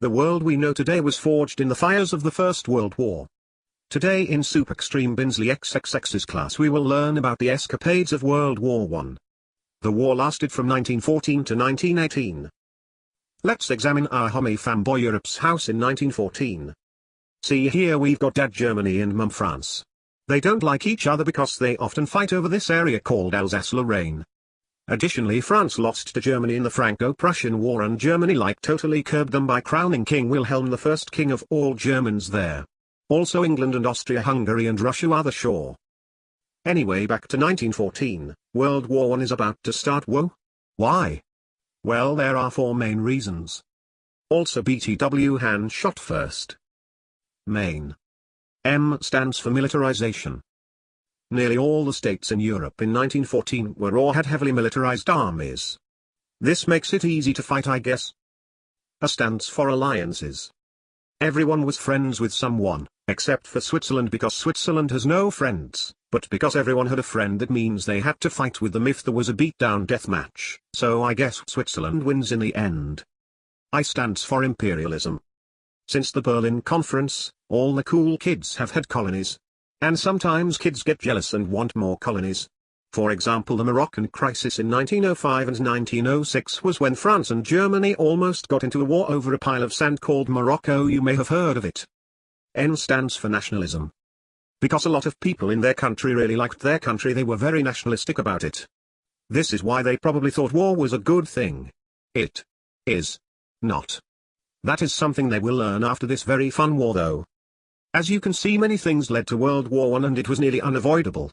The world we know today was forged in the fires of the First World War. Today in Super Extreme Binsley XXX's class we will learn about the escapades of World War I. The war lasted from 1914 to 1918. Let's examine our homie fanboy Europe's house in 1914. See here we've got Dad Germany and Mum France. They don't like each other because they often fight over this area called Alsace-Lorraine. Additionally, France lost to Germany in the Franco-Prussian War and Germany totally curbed them by crowning King Wilhelm I king of all Germans there. Also England and Austria-Hungary and Russia are the shore. Anyway, back to 1914, World War I is about to start. Whoa? Why? Well, there are 4 main reasons. Also BTW hand shot first. Main. M stands for militarization. Nearly all the states in Europe in 1914 were or had heavily militarized armies. This makes it easy to fight, I guess. A stands for alliances. Everyone was friends with someone, except for Switzerland because Switzerland has no friends, but because everyone had a friend that means they had to fight with them if there was a beatdown death match, so I guess Switzerland wins in the end. I stands for imperialism. Since the Berlin Conference, all the cool kids have had colonies. And sometimes kids get jealous and want more colonies. For example, the Moroccan Crisis in 1905 and 1906 was when France and Germany almost got into a war over a pile of sand called Morocco. You may have heard of it. N stands for nationalism. Because a lot of people in their country really liked their country, they were very nationalistic about it. This is why they probably thought war was a good thing. It is not. That is something they will learn after this very fun war though. As you can see, many things led to World War I and it was nearly unavoidable.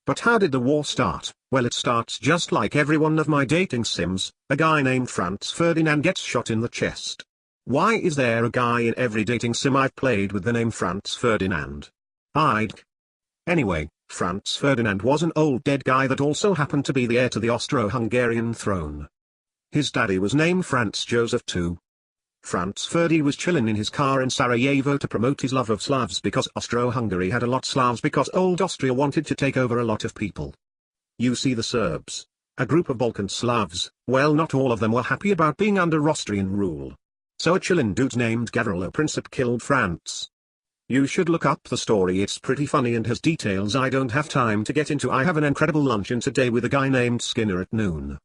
But how did the war start? Well, it starts just like every one of my dating sims. A guy named Franz Ferdinand gets shot in the chest. Why is there a guy in every dating sim I've played with the name Franz Ferdinand? Anyway, Franz Ferdinand was an old dead guy that also happened to be the heir to the Austro-Hungarian throne. His daddy was named Franz Joseph too. Franz Ferdy was chillin' in his car in Sarajevo to promote his love of Slavs because Austro-Hungary had a lot Slavs because old Austria wanted to take over a lot of people. You see, the Serbs, a group of Balkan Slavs, well, not all of them were happy about being under Austrian rule. So a chillin' dude named Gavrilo Princip killed Franz. You should look up the story, it's pretty funny and has details I don't have time to get into. I have an incredible luncheon today with a guy named Skinner at noon.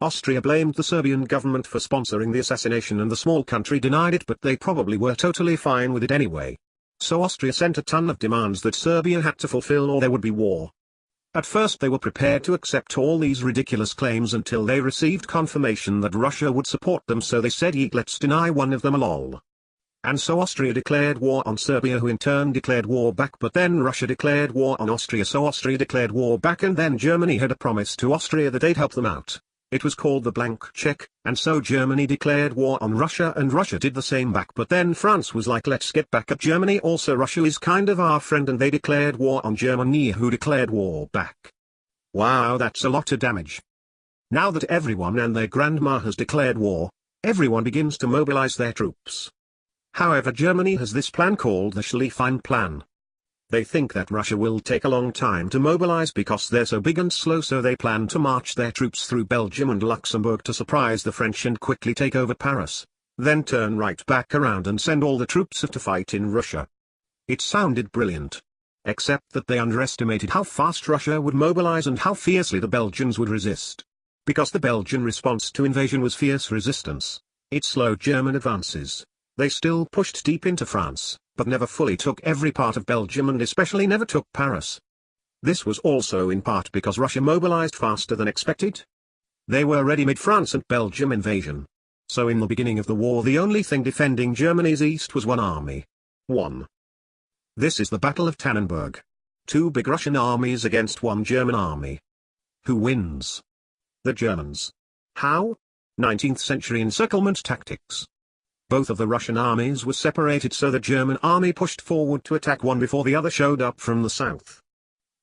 Austria blamed the Serbian government for sponsoring the assassination and the small country denied it, but they probably were totally fine with it anyway. So Austria sent a ton of demands that Serbia had to fulfill or there would be war. At first they were prepared to accept all these ridiculous claims until they received confirmation that Russia would support them, so they said, "Yeet, let's deny one of them, lol." And so Austria declared war on Serbia, who in turn declared war back, but then Russia declared war on Austria, so Austria declared war back, and then Germany had a promise to Austria that they'd help them out. It was called the blank check, and so Germany declared war on Russia and Russia did the same back, but then France was like, let's get back at Germany also, Russia is kind of our friend, and they declared war on Germany, who declared war back. Wow, that's a lot of damage. Now that everyone and their grandma has declared war, everyone begins to mobilize their troops. However, Germany has this plan called the Schlieffen Plan. They think that Russia will take a long time to mobilize because they're so big and slow, so they plan to march their troops through Belgium and Luxembourg to surprise the French and quickly take over Paris, then turn right back around and send all the troops to fight in Russia. It sounded brilliant. Except that they underestimated how fast Russia would mobilize and how fiercely the Belgians would resist. Because the Belgian response to invasion was fierce resistance, it slowed German advances. They still pushed deep into France, but never fully took every part of Belgium and especially never took Paris. This was also in part because Russia mobilized faster than expected. They were ready mid-France and Belgium invasion. So in the beginning of the war, the only thing defending Germany's east was one army. 1. This is the Battle of Tannenberg. 2 big Russian armies against 1 German army. Who wins? The Germans. How? 19th century encirclement tactics. Both of the Russian armies were separated, so the German army pushed forward to attack one before the other showed up from the south.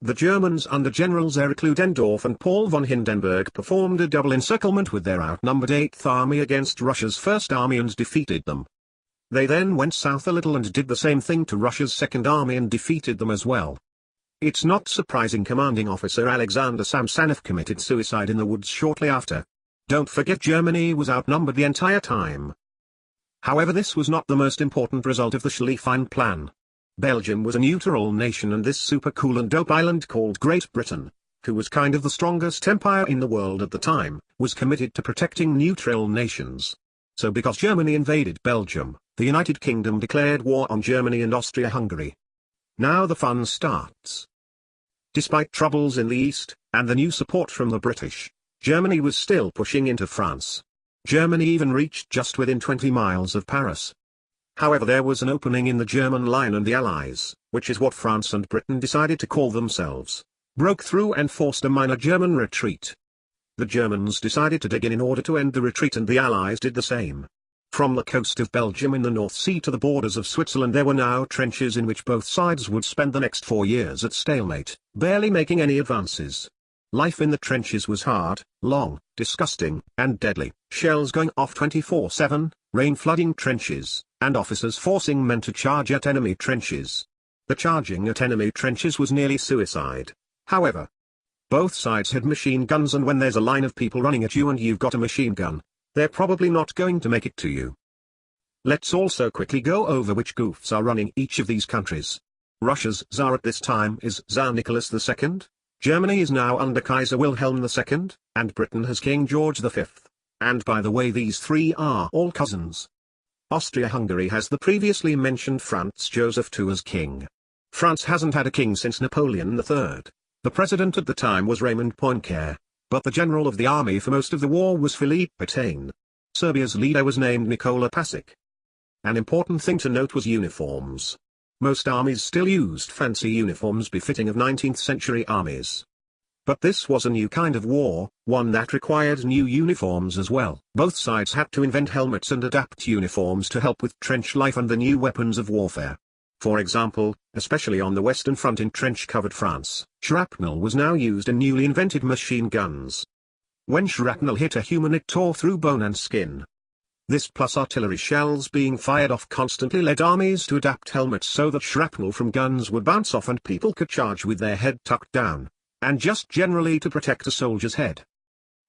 The Germans under Generals Erich Ludendorff and Paul von Hindenburg performed a double encirclement with their outnumbered 8th Army against Russia's 1st Army and defeated them. They then went south a little and did the same thing to Russia's 2nd Army and defeated them as well. It's not surprising commanding officer Alexander Samsonov committed suicide in the woods shortly after. Don't forget, Germany was outnumbered the entire time. However, this was not the most important result of the Schlieffen Plan. Belgium was a neutral nation, and this super cool and dope island called Great Britain, who was kind of the strongest empire in the world at the time, was committed to protecting neutral nations. So because Germany invaded Belgium, the United Kingdom declared war on Germany and Austria-Hungary. Now the fun starts. Despite troubles in the east, and the new support from the British, Germany was still pushing into France. Germany even reached just within 20 miles of Paris. However, there was an opening in the German line, and the Allies, which is what France and Britain decided to call themselves, broke through and forced a minor German retreat. The Germans decided to dig in order to end the retreat, and the Allies did the same. From the coast of Belgium in the North Sea to the borders of Switzerland, there were now trenches in which both sides would spend the next 4 years at stalemate, barely making any advances. Life in the trenches was hard, long, disgusting, and deadly. Shells going off 24/7, rain flooding trenches, and officers forcing men to charge at enemy trenches. The charging at enemy trenches was nearly suicide. However, both sides had machine guns, and when there's a line of people running at you and you've got a machine gun, they're probably not going to make it to you. Let's also quickly go over which goofs are running each of these countries. Russia's Tsar at this time is Tsar Nicholas II. Germany is now under Kaiser Wilhelm II, and Britain has King George V. And by the way, these three are all cousins. Austria-Hungary has the previously mentioned Franz Joseph II as king. France hasn't had a king since Napoleon III. The president at the time was Raymond Poincaré, but the general of the army for most of the war was Philippe Pétain. Serbia's leader was named Nikola Pasic. An important thing to note was uniforms. Most armies still used fancy uniforms befitting of 19th century armies. But this was a new kind of war, one that required new uniforms as well. Both sides had to invent helmets and adapt uniforms to help with trench life and the new weapons of warfare. For example, especially on the Western Front in trench-covered France, shrapnel was now used in newly invented machine guns. When shrapnel hit a human, it tore through bone and skin. This plus artillery shells being fired off constantly led armies to adapt helmets so that shrapnel from guns would bounce off and people could charge with their head tucked down, and just generally to protect a soldier's head.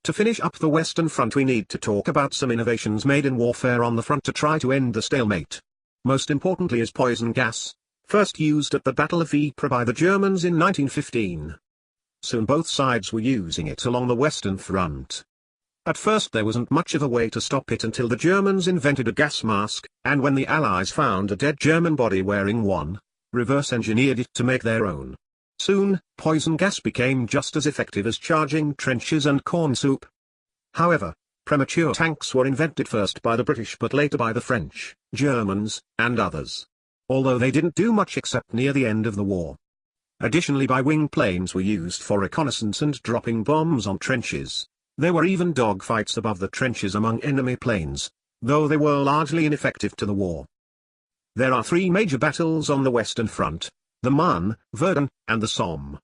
To finish up the Western Front, we need to talk about some innovations made in warfare on the front to try to end the stalemate. Most importantly is poison gas, first used at the Battle of Ypres by the Germans in 1915. Soon both sides were using it along the Western Front. At first there wasn't much of a way to stop it until the Germans invented a gas mask, and when the Allies found a dead German body wearing one, reverse-engineered it to make their own. Soon, poison gas became just as effective as charging trenches and corn soup. However, premature tanks were invented first by the British but later by the French, Germans, and others. Although they didn't do much except near the end of the war. Additionally, bi-wing planes were used for reconnaissance and dropping bombs on trenches. There were even dogfights above the trenches among enemy planes, though they were largely ineffective to the war. There are three major battles on the Western Front: the Marne, Verdun, and the Somme.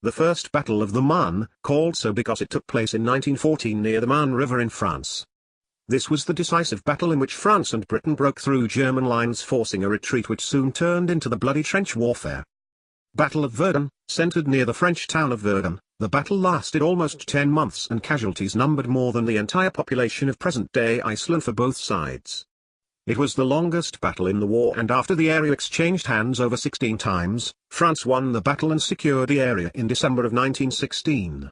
The first Battle of the Marne, called so because it took place in 1914 near the Marne River in France. This was the decisive battle in which France and Britain broke through German lines, forcing a retreat which soon turned into the bloody trench warfare. Battle of Verdun, centered near the French town of Verdun. The battle lasted almost 10 months and casualties numbered more than the entire population of present-day Iceland for both sides. It was the longest battle in the war, and after the area exchanged hands over 16 times, France won the battle and secured the area in December of 1916.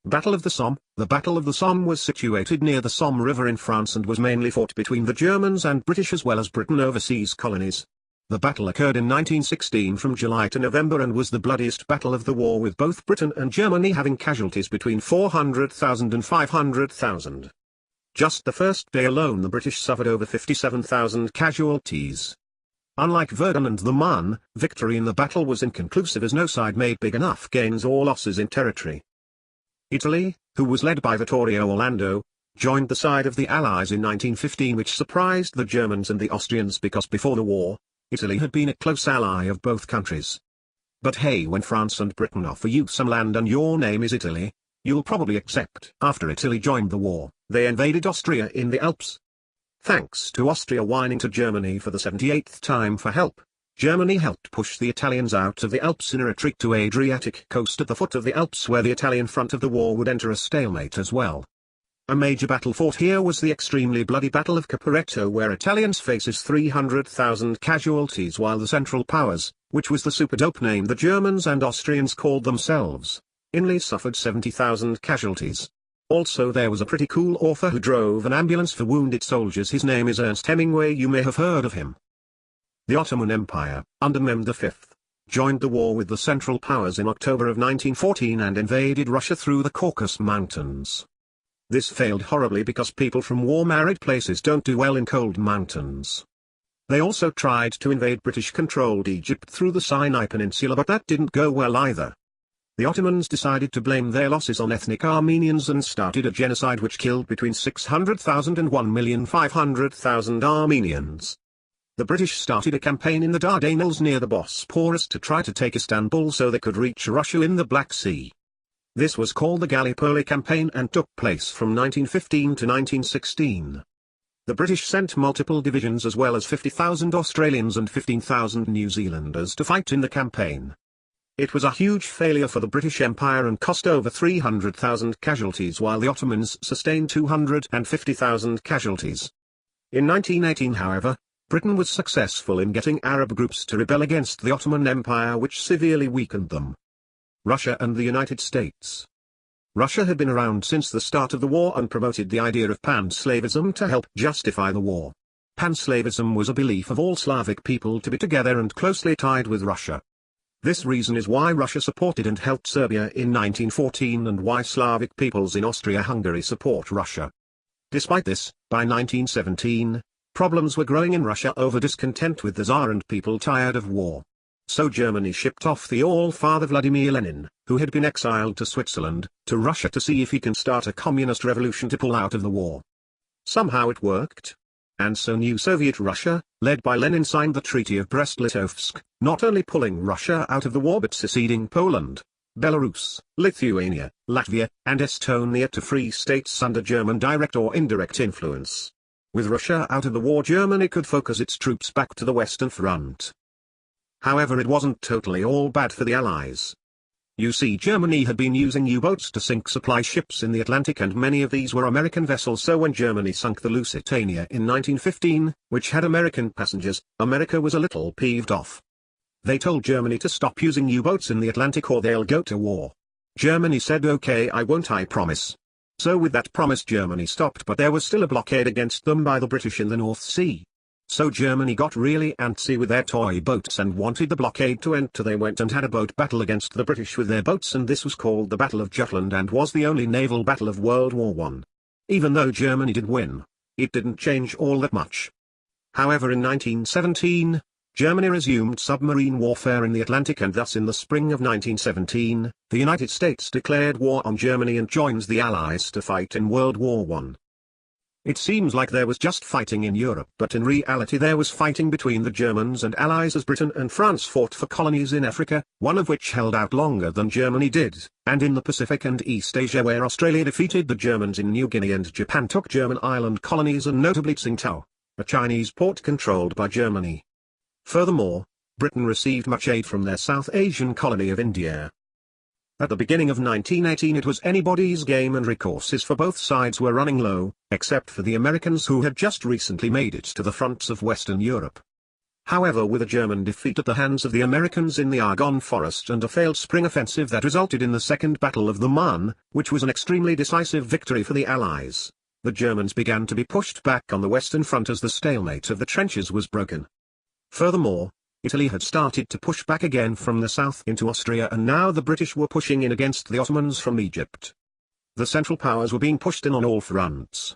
Battle of the Somme. The Battle of the Somme was situated near the Somme River in France and was mainly fought between the Germans and British as well as Britain overseas colonies. The battle occurred in 1916 from July to November and was the bloodiest battle of the war, with both Britain and Germany having casualties between 400,000 and 500,000. Just the first day alone the British suffered over 57,000 casualties. Unlike Verdun and the Marne, victory in the battle was inconclusive as no side made big enough gains or losses in territory. Italy, who was led by Vittorio Orlando, joined the side of the Allies in 1915, which surprised the Germans and the Austrians because before the war, Italy had been a close ally of both countries. But hey, when France and Britain offer you some land and your name is Italy, you'll probably accept. After Italy joined the war, they invaded Austria in the Alps. Thanks to Austria whining to Germany for the 78th time for help, Germany helped push the Italians out of the Alps in a retreat to Adriatic coast at the foot of the Alps, where the Italian front of the war would enter a stalemate as well. A major battle fought here was the extremely bloody Battle of Caporetto, where Italians faces 300,000 casualties, while the Central Powers, which was the super-dope name the Germans and Austrians called themselves, only suffered 70,000 casualties. Also, there was a pretty cool author who drove an ambulance for wounded soldiers. His name is Ernest Hemingway. You may have heard of him. The Ottoman Empire, under Mehmed V, joined the war with the Central Powers in October of 1914 and invaded Russia through the Caucasus Mountains. This failed horribly because people from war-married places don't do well in cold mountains. They also tried to invade British-controlled Egypt through the Sinai Peninsula, but that didn't go well either. The Ottomans decided to blame their losses on ethnic Armenians and started a genocide which killed between 600,000 and 1,500,000 Armenians. The British started a campaign in the Dardanelles near the Bosporus to try to take Istanbul so they could reach Russia in the Black Sea. This was called the Gallipoli Campaign and took place from 1915 to 1916. The British sent multiple divisions as well as 50,000 Australians and 15,000 New Zealanders to fight in the campaign. It was a huge failure for the British Empire and cost over 300,000 casualties, while the Ottomans sustained 250,000 casualties. In 1918, however, Britain was successful in getting Arab groups to rebel against the Ottoman Empire, which severely weakened them. Russia and the United States. Russia had been around since the start of the war and promoted the idea of pan-Slavism to help justify the war. Pan-Slavism was a belief of all Slavic people to be together and closely tied with Russia. This reason is why Russia supported and helped Serbia in 1914 and why Slavic peoples in Austria-Hungary support Russia. Despite this, by 1917, problems were growing in Russia over discontent with the Tsar and people tired of war. So Germany shipped off the All-Father Vladimir Lenin, who had been exiled to Switzerland, to Russia to see if he can start a communist revolution to pull out of the war. Somehow it worked. And so new Soviet Russia, led by Lenin, signed the Treaty of Brest-Litovsk, not only pulling Russia out of the war but seceding Poland, Belarus, Lithuania, Latvia, and Estonia to free states under German direct or indirect influence. With Russia out of the war, Germany could focus its troops back to the Western Front. However, it wasn't totally all bad for the Allies. You see, Germany had been using U-boats to sink supply ships in the Atlantic, and many of these were American vessels, so when Germany sunk the Lusitania in 1915, which had American passengers, America was a little peeved off. They told Germany to stop using U-boats in the Atlantic or they'll go to war. Germany said, okay, I won't, I promise. So with that promise, Germany stopped, but there was still a blockade against them by the British in the North Sea. So Germany got really antsy with their toy boats and wanted the blockade to end, so they went and had a boat battle against the British with their boats, and this was called the Battle of Jutland and was the only naval battle of World War I. Even though Germany did win, it didn't change all that much. However, in 1917, Germany resumed submarine warfare in the Atlantic, and thus in the spring of 1917, the United States declared war on Germany and joined the Allies to fight in World War I. It seems like there was just fighting in Europe, but in reality there was fighting between the Germans and Allies, as Britain and France fought for colonies in Africa, one of which held out longer than Germany did, and in the Pacific and East Asia, where Australia defeated the Germans in New Guinea and Japan took German island colonies and notably Tsingtao, a Chinese port controlled by Germany. Furthermore, Britain received much aid from their South Asian colony of India. At the beginning of 1918 it was anybody's game and resources for both sides were running low, except for the Americans who had just recently made it to the fronts of Western Europe. However, with a German defeat at the hands of the Americans in the Argonne Forest and a failed spring offensive that resulted in the Second Battle of the Marne, which was an extremely decisive victory for the Allies, the Germans began to be pushed back on the Western Front as the stalemate of the trenches was broken. Furthermore, Italy had started to push back again from the south into Austria, and now the British were pushing in against the Ottomans from Egypt. The Central Powers were being pushed in on all fronts.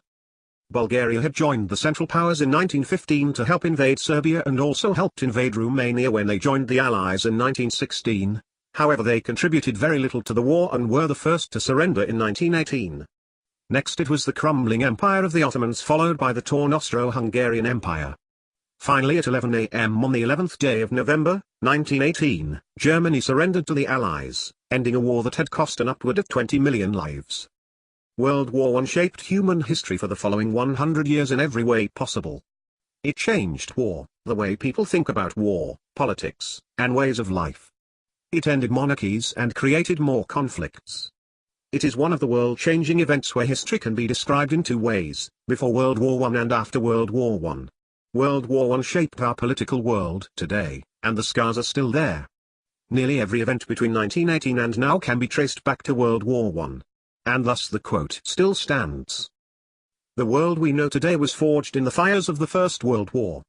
Bulgaria had joined the Central Powers in 1915 to help invade Serbia and also helped invade Romania when they joined the Allies in 1916, however they contributed very little to the war and were the first to surrender in 1918. Next it was the crumbling empire of the Ottomans, followed by the torn Austro-Hungarian Empire. Finally, at 11 a.m. on the 11th day of November, 1918, Germany surrendered to the Allies, ending a war that had cost an upward of 20 million lives. World War I shaped human history for the following 100 years in every way possible. It changed war, the way people think about war, politics, and ways of life. It ended monarchies and created more conflicts. It is one of the world-changing events where history can be described in two ways, before World War I and after World War I. World War I shaped our political world today, and the scars are still there. Nearly every event between 1918 and now can be traced back to World War I. And thus the quote still stands. The world we know today was forged in the fires of the First World War.